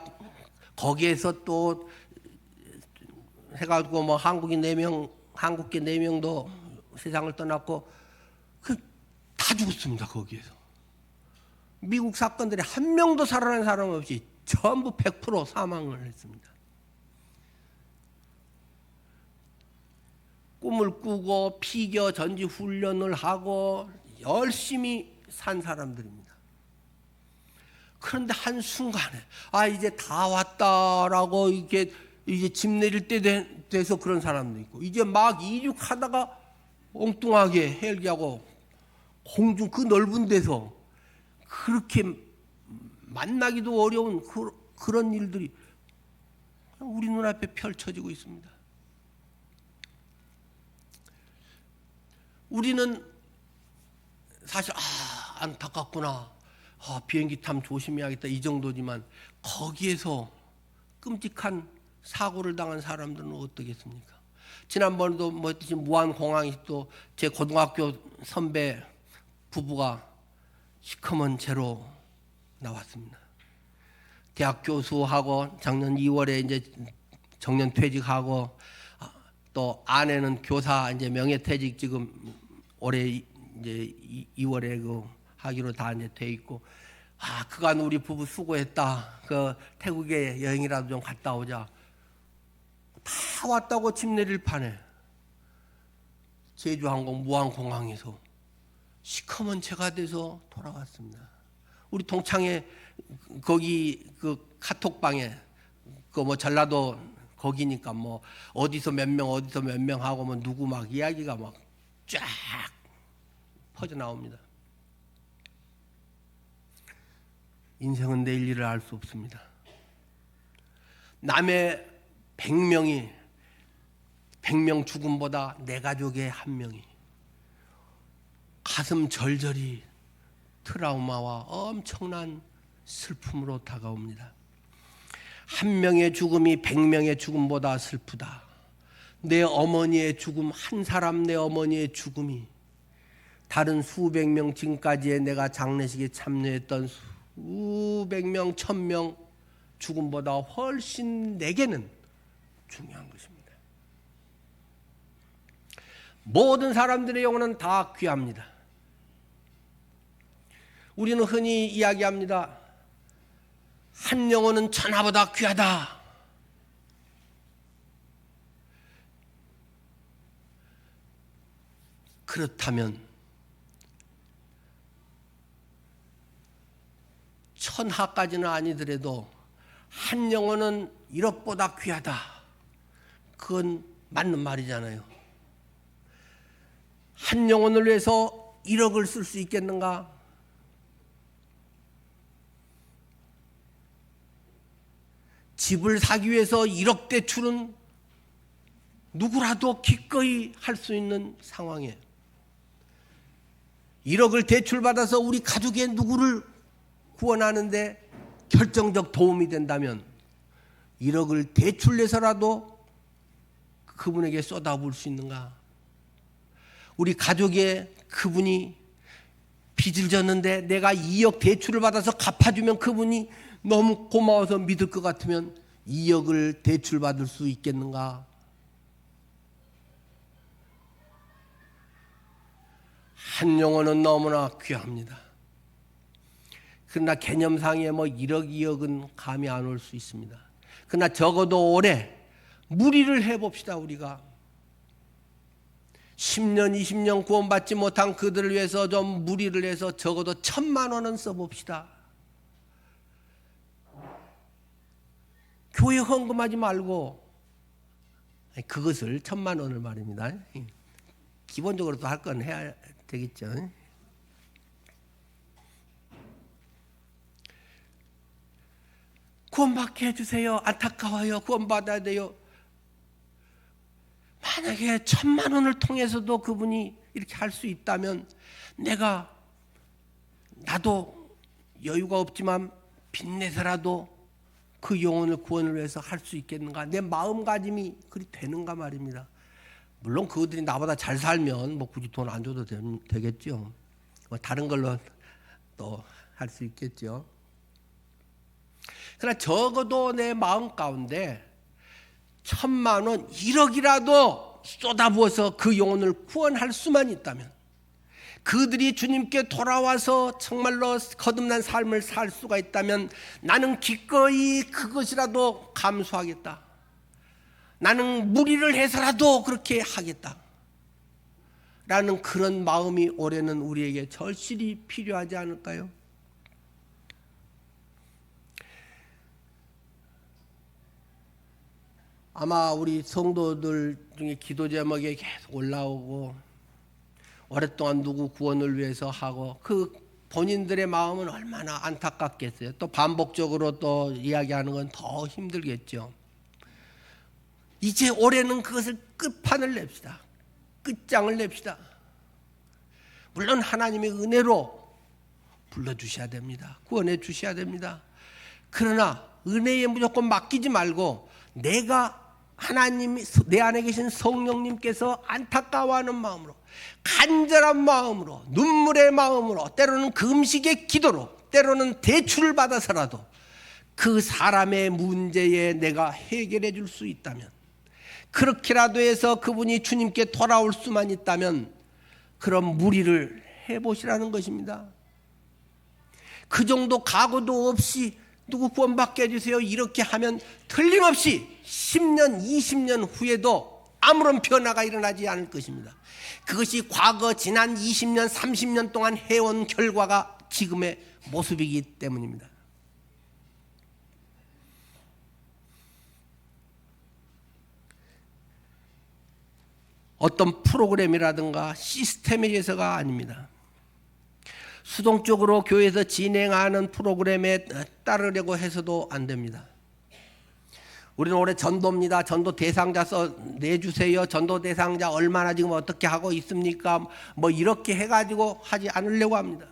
거기에서 또 해가지고 한국인 4명, 한국계 4명도 세상을 떠났고 다 죽었습니다. 거기에서 미국 사건들이 한 명도 살아난 사람 없이 전부 100% 사망을 했습니다. 꿈을 꾸고 피겨 전지 훈련을 하고 열심히 산 사람들입니다. 그런데 한순간에 이제 다 왔다라고 이제 집 내릴 때 돼서 그런 사람도 있고, 이제 막 이륙하다가 엉뚱하게 헬기하고 공중 그 넓은 데서 그렇게 만나기도 어려운 그런 일들이 우리 눈앞에 펼쳐지고 있습니다. 우리는 사실 안타깝구나, 비행기 타면 조심해야겠다 이 정도지만 거기에서 끔찍한 사고를 당한 사람들은 어떻겠습니까? 지난번에도 무안공항이 또 제 고등학교 선배 부부가 시커먼 죄로 나왔습니다. 대학 교수하고 작년 2월에 이제 정년 퇴직하고, 또 아내는 교사 이제 명예퇴직 지금 올해 이제 2월에 하기로 다 이제 돼 있고, 그간 우리 부부 수고했다. 태국에 여행이라도 좀 갔다 오자. 다 왔다고 집 내릴 판에 제주항공 무안공항에서 시커먼 채가 돼서 돌아왔습니다. 우리 동창회 거기 카톡방에 전라도 거기니까 어디서 몇 명 하고 누구 이야기가 쫙 퍼져 나옵니다. 인생은 내일 일을 알 수 없습니다. 남의 100명 죽음보다 내 가족의 한 명이 가슴 절절히 트라우마와 엄청난 슬픔으로 다가옵니다. 한 명의 죽음이 100명의 죽음보다 슬프다. 내 어머니의 죽음, 한 사람 내 어머니의 죽음이 다른 수백 명, 지금까지의 내가 장례식에 참여했던 수백 명, 1000명 죽음보다 훨씬 내게는 중요한 것입니다. 모든 사람들의 영혼은 다 귀합니다. 우리는 흔히 이야기합니다. 한 영혼은 천하보다 귀하다. 그렇다면 천하까지는 아니더라도 한 영혼은 1억보다 귀하다. 그건 맞는 말이잖아요. 한 영혼을 위해서 1억을 쓸 수 있겠는가? 집을 사기 위해서 1억 대출은 누구라도 기꺼이 할 수 있는 상황이에요. 1억을 대출받아서 우리 가족의 누구를 구원하는데 결정적 도움이 된다면 1억을 대출내서라도 그분에게 쏟아부을 수 있는가? 우리 가족의 그분이 빚을 졌는데 내가 2억 대출을 받아서 갚아주면 그분이 너무 고마워서 믿을 것 같으면 2억을 대출받을 수 있겠는가? 한 영혼은 너무나 귀합니다. 그러나 개념상에 1억, 2억은 감이 안 올 수 있습니다. 그러나 적어도 올해 무리를 해봅시다. 우리가 10년, 20년 구원받지 못한 그들을 위해서 좀 무리를 해서 적어도 1,000만 원은 써봅시다. 교회 헌금하지 말고 그것을 1,000만 원을 말입니다. 기본적으로도 할 건 해야 되겠죠. 구원받게 해주세요. 안타까워요. 구원받아야 돼요. 만약에 1,000만 원을 통해서도 그분이 이렇게 할 수 있다면 나도 여유가 없지만 빚내서라도 그 영혼을 구원을 위해서 할 수 있겠는가? 내 마음가짐이 그리 되는가 말입니다. 물론 그들이 나보다 잘 살면 굳이 돈 안 줘도 되겠죠. 다른 걸로 또 할 수 있겠죠. 그러나 적어도 내 마음 가운데 1,000만 원, 1억이라도 쏟아부어서 그 영혼을 구원할 수만 있다면, 그들이 주님께 돌아와서 정말로 거듭난 삶을 살 수가 있다면 나는 기꺼이 그것이라도 감수하겠다. 나는 무리를 해서라도 그렇게 하겠다. 라는 그런 마음이 올해는 우리에게 절실히 필요하지 않을까요? 아마 우리 성도들 중에 기도 제목에 계속 올라오고 오랫동안 누구 구원을 위해서 하고 그 본인들의 마음은 얼마나 안타깝겠어요. 또 반복적으로 또 이야기하는 건 더 힘들겠죠. 이제 올해는 그것을 끝판을 냅시다. 끝장을 냅시다. 물론 하나님의 은혜로 불러주셔야 됩니다. 구원해 주셔야 됩니다. 그러나 은혜에 무조건 맡기지 말고 하나님이 내 안에 계신 성령님께서 안타까워하는 마음으로, 간절한 마음으로, 눈물의 마음으로, 때로는 금식의 기도로, 때로는 대출을 받아서라도 그 사람의 문제에 내가 해결해 줄 수 있다면, 그렇게라도 해서 그분이 주님께 돌아올 수만 있다면 그런 무리를 해보시라는 것입니다. 그 정도 각오도 없이 누구 구원받게 해주세요 이렇게 하면 틀림없이 10년, 20년 후에도 아무런 변화가 일어나지 않을 것입니다. 그것이 과거 지난 20년, 30년 동안 해온 결과가 지금의 모습이기 때문입니다. 어떤 프로그램이라든가 시스템에 의해서가 아닙니다. 수동적으로 교회에서 진행하는 프로그램에 따르려고 해서도 안 됩니다. 우리는 올해 전도입니다. 전도 대상자 내주세요. 전도 대상자 얼마나 지금 어떻게 하고 있습니까? 이렇게 해가지고 하지 않으려고 합니다.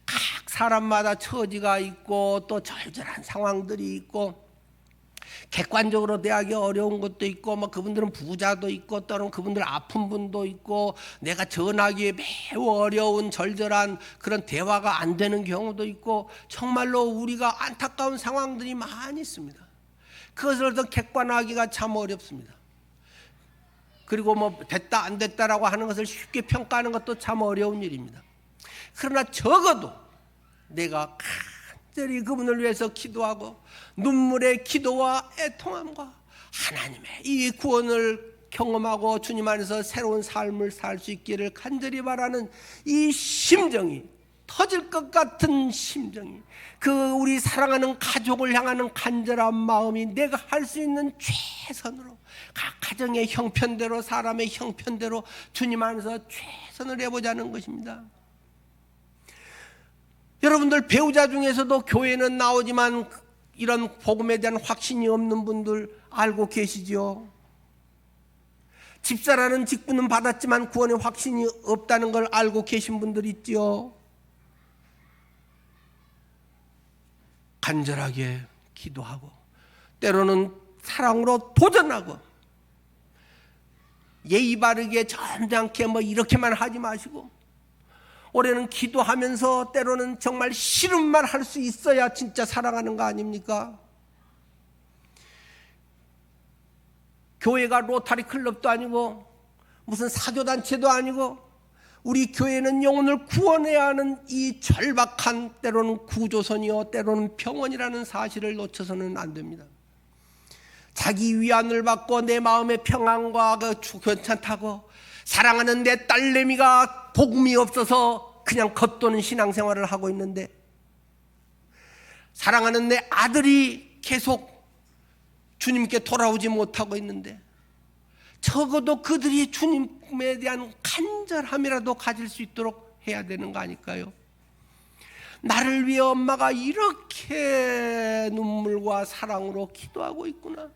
각 사람마다 처지가 있고 또 절절한 상황들이 있고 객관적으로 대하기 어려운 것도 있고 그분들은 부자도 있고 또는 그분들 아픈 분도 있고 내가 전하기에 매우 어려운 절절한 그런 대화가 안 되는 경우도 있고 정말로 우리가 안타까운 상황들이 많이 있습니다. 그것을 더 객관화하기가 참 어렵습니다. 그리고 됐다 안 됐다라고 하는 것을 쉽게 평가하는 것도 참 어려운 일입니다. 그러나 적어도 내가 간절히 그분을 위해서 기도하고 눈물의 기도와 애통함과 하나님의 이 구원을 경험하고 주님 안에서 새로운 삶을 살 수 있기를 간절히 바라는 이 심정이 터질 것 같은 심정이, 그 우리 사랑하는 가족을 향하는 간절한 마음이 내가 할 수 있는 최선으로, 각 가정의 형편대로, 사람의 형편대로 주님 안에서 최선을 해보자는 것입니다. 여러분들 배우자 중에서도 교회는 나오지만 이런 복음에 대한 확신이 없는 분들 알고 계시지요? 집사라는 직분은 받았지만 구원의 확신이 없다는 걸 알고 계신 분들 있지요? 간절하게 기도하고 때로는 사랑으로 도전하고, 예의 바르게 점잖게 이렇게만 하지 마시고, 올해는 기도하면서 때로는 정말 싫은 말 할 수 있어야 진짜 사랑하는 거 아닙니까? 교회가 로타리 클럽도 아니고 무슨 사교단체도 아니고, 우리 교회는 영혼을 구원해야 하는 이 절박한, 때로는 구조선이요 때로는 병원이라는 사실을 놓쳐서는 안 됩니다. 자기 위안을 받고 내 마음의 평안과 괜찮다고, 사랑하는 내 딸내미가 복음이 없어서 그냥 겉도는 신앙생활을 하고 있는데, 사랑하는 내 아들이 계속 주님께 돌아오지 못하고 있는데, 적어도 그들이 주님에 대한 간절함이라도 가질 수 있도록 해야 되는 거 아닐까요? 나를 위해 엄마가 이렇게 눈물과 사랑으로 기도하고 있구나.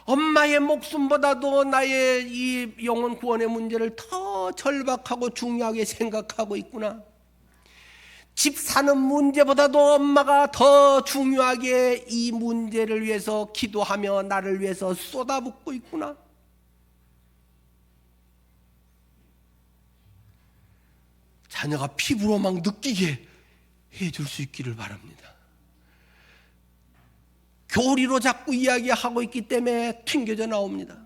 엄마의 목숨보다도 나의 이 영혼 구원의 문제를 더 절박하고 중요하게 생각하고 있구나. 집 사는 문제보다도 엄마가 더 중요하게 이 문제를 위해서 기도하며 나를 위해서 쏟아붓고 있구나. 자녀가 피부로 막 느끼게 해줄 수 있기를 바랍니다. 교리로 자꾸 이야기하고 있기 때문에 튕겨져 나옵니다.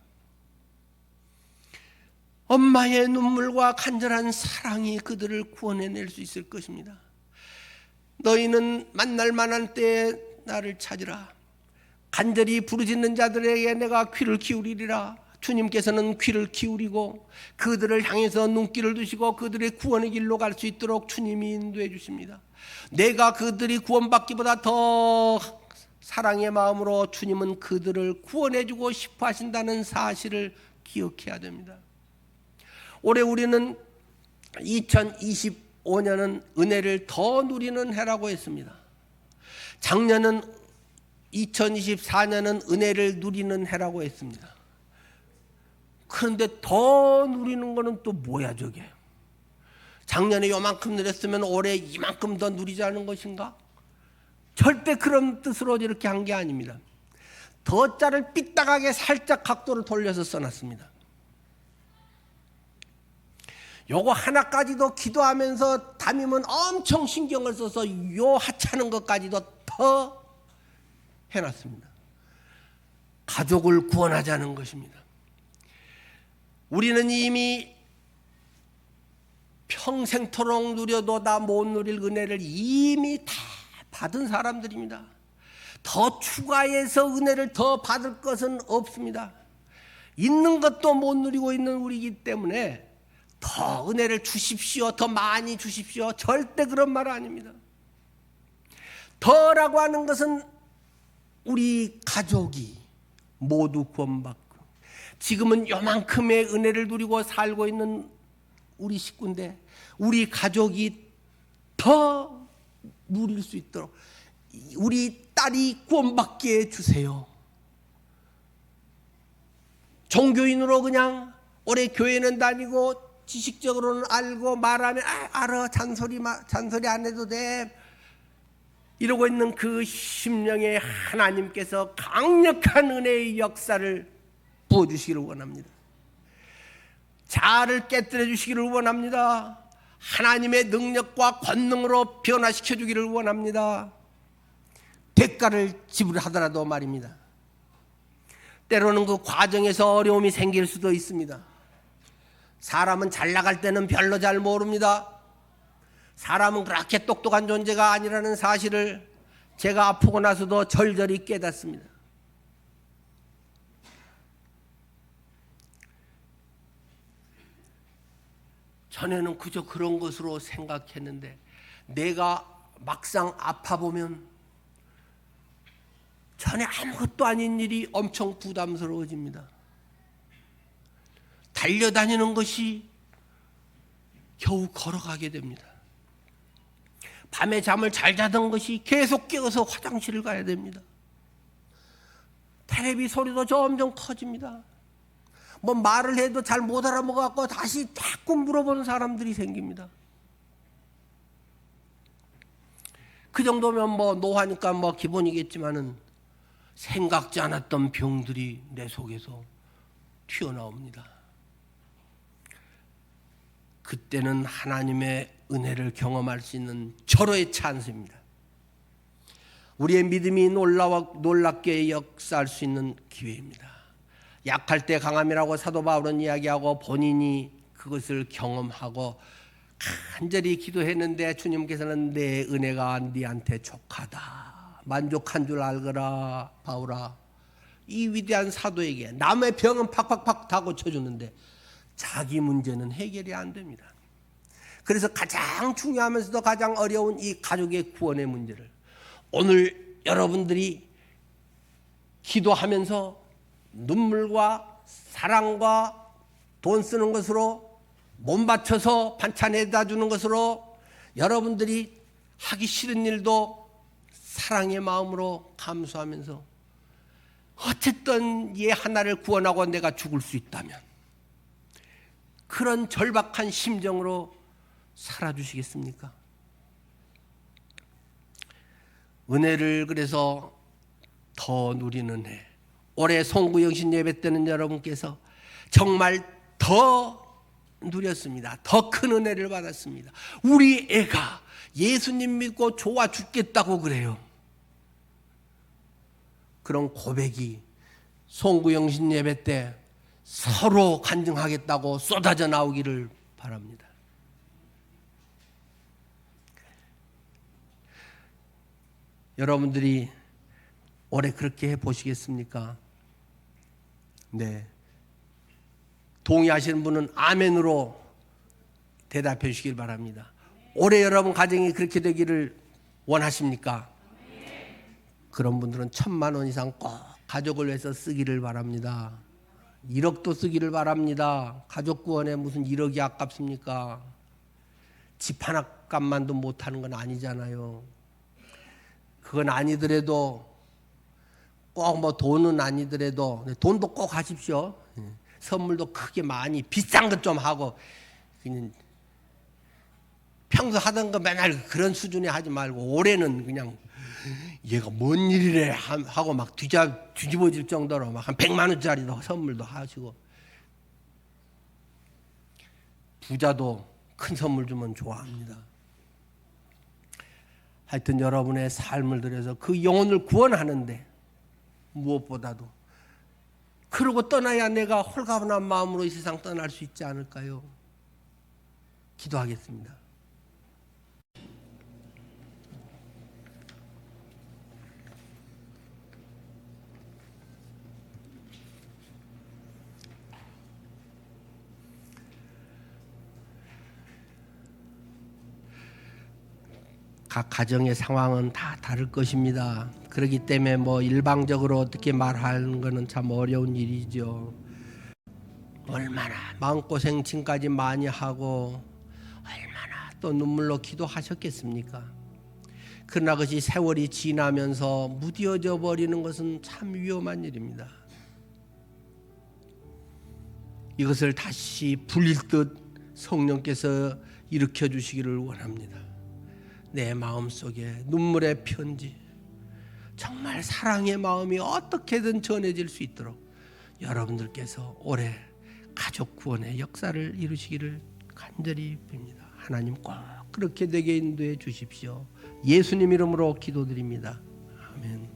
엄마의 눈물과 간절한 사랑이 그들을 구원해낼 수 있을 것입니다. 너희는 만날 만한 때에 나를 찾으라. 간절히 부르짖는 자들에게 내가 귀를 기울이리라. 주님께서는 귀를 기울이고 그들을 향해서 눈길을 두시고 그들의 구원의 길로 갈 수 있도록 주님이 인도해 주십니다. 내가 그들이 구원받기보다 더 사랑의 마음으로 주님은 그들을 구원해 주고 싶어 하신다는 사실을 기억해야 됩니다. 올해 우리는 2025년은 은혜를 더 누리는 해라고 했습니다. 작년은 2024년은 은혜를 누리는 해라고 했습니다. 그런데 더 누리는 거는 또 뭐야 저게? 작년에 요만큼 누렸으면 올해 이만큼 더 누리자는 것인가? 절대 그런 뜻으로 이렇게 한 게 아닙니다. 더 자를 삐딱하게 살짝 각도를 돌려서 써놨습니다. 요거 하나까지도 기도하면서 담임은 엄청 신경을 써서 요 하찮은 것까지도 더 해놨습니다. 가족을 구원하자는 것입니다. 우리는 이미 평생토록 누려도 다 못 누릴 은혜를 이미 다 받은 사람들입니다. 더 추가해서 은혜를 더 받을 것은 없습니다. 있는 것도 못 누리고 있는 우리이기 때문에 더 은혜를 주십시오, 더 많이 주십시오, 절대 그런 말 아닙니다. 더라고 하는 것은 우리 가족이 모두 구원받고 지금은 요만큼의 은혜를 누리고 살고 있는 우리 식구인데 우리 가족이 더 누릴 수 있도록 우리 딸이 구원받게 해주세요. 종교인으로 그냥 올해 교회는 다니고 지식적으로는 알고 말하면 알아, 잔소리 안 해도 돼 이러고 있는 그 심령에 하나님께서 강력한 은혜의 역사를 부어주시기를 원합니다. 자아를 깨뜨려 주시기를 원합니다. 하나님의 능력과 권능으로 변화시켜 주기를 원합니다. 대가를 지불하더라도 말입니다. 때로는 그 과정에서 어려움이 생길 수도 있습니다. 사람은 잘 나갈 때는 별로 잘 모릅니다. 사람은 그렇게 똑똑한 존재가 아니라는 사실을 제가 아프고 나서도 절절히 깨닫습니다. 전에는 그저 그런 것으로 생각했는데 내가 막상 아파보면 전에 아무것도 아닌 일이 엄청 부담스러워집니다. 달려다니는 것이 겨우 걸어가게 됩니다. 밤에 잠을 잘 자던 것이 계속 깨어서 화장실을 가야 됩니다. 텔레비 소리도 점점 커집니다. 뭐 말을 해도 잘 못 알아먹어갖고 다시 자꾸 물어보는 사람들이 생깁니다. 그 정도면 뭐 노화니까 뭐 기본이겠지만은 생각지 않았던 병들이 내 속에서 튀어나옵니다. 그때는 하나님의 은혜를 경험할 수 있는 절호의 찬스입니다. 우리의 믿음이 놀랍게 역사할 수 있는 기회입니다. 약할 때 강함이라고 사도 바울은 이야기하고 본인이 그것을 경험하고 간절히 기도했는데 주님께서는 내 은혜가 네한테 족하다, 만족한 줄 알거라 바울아. 이 위대한 사도에게 남의 병은 팍팍팍 다 고쳐주는데 자기 문제는 해결이 안 됩니다. 그래서 가장 중요하면서도 가장 어려운 이 가족의 구원의 문제를 오늘 여러분들이 기도하면서 눈물과 사랑과 돈 쓰는 것으로 몸 바쳐서 반찬에다 주는 것으로 여러분들이 하기 싫은 일도 사랑의 마음으로 감수하면서 어쨌든 얘 하나를 구원하고 내가 죽을 수 있다면 그런 절박한 심정으로 살아주시겠습니까? 은혜를 그래서 더 누리는 해. 올해 송구영신 예배 때는 여러분께서 정말 더 누렸습니다. 더 큰 은혜를 받았습니다. 우리 애가 예수님 믿고 좋아 죽겠다고 그래요. 그런 고백이 송구영신 예배 때 서로 간증하겠다고 쏟아져 나오기를 바랍니다. 여러분들이 올해 그렇게 해보시겠습니까? 네. 동의하시는 분은 아멘으로 대답해 주시길 바랍니다. 올해 여러분 가정이 그렇게 되기를 원하십니까? 그런 분들은 1,000만 원 이상 꼭 가족을 위해서 쓰기를 바랍니다. 1억도 쓰기를 바랍니다. 가족 구원에 무슨 1억이 아깝습니까? 집 하나 값만도 못하는 건 아니잖아요. 그건 아니더라도 꼭 뭐 돈은 아니더라도 돈도 꼭 하십시오. 선물도 크게 많이 비싼 것 좀 하고 그냥 평소 하던 거 맨날 그런 수준에 하지 말고 올해는 그냥 얘가 뭔 일이래 하고 막 뒤집어질 정도로 막 한 100만 원짜리도 선물도 하시고 부자도 큰 선물 주면 좋아합니다. 하여튼 여러분의 삶을 들여서 그 영혼을 구원하는데 무엇보다도 그러고 떠나야 내가 홀가분한 마음으로 이 세상 떠날 수 있지 않을까요? 기도하겠습니다. 각 가정의 상황은 다 다를 것입니다. 그렇기 때문에 뭐 일방적으로 어떻게 말하는 것은 참 어려운 일이죠. 얼마나 마음고생 지금까지 많이 하고 얼마나 또 눈물로 기도하셨겠습니까? 그러나 그것이 세월이 지나면서 무뎌져 버리는 것은 참 위험한 일입니다. 이것을 다시 불릴 듯 성령께서 일으켜 주시기를 원합니다. 내 마음속에 눈물의 편지, 정말 사랑의 마음이 어떻게든 전해질 수 있도록 여러분들께서 올해 가족 구원의 역사를 이루시기를 간절히 빕니다. 하나님 꼭 그렇게 되게 인도해 주십시오. 예수님 이름으로 기도드립니다.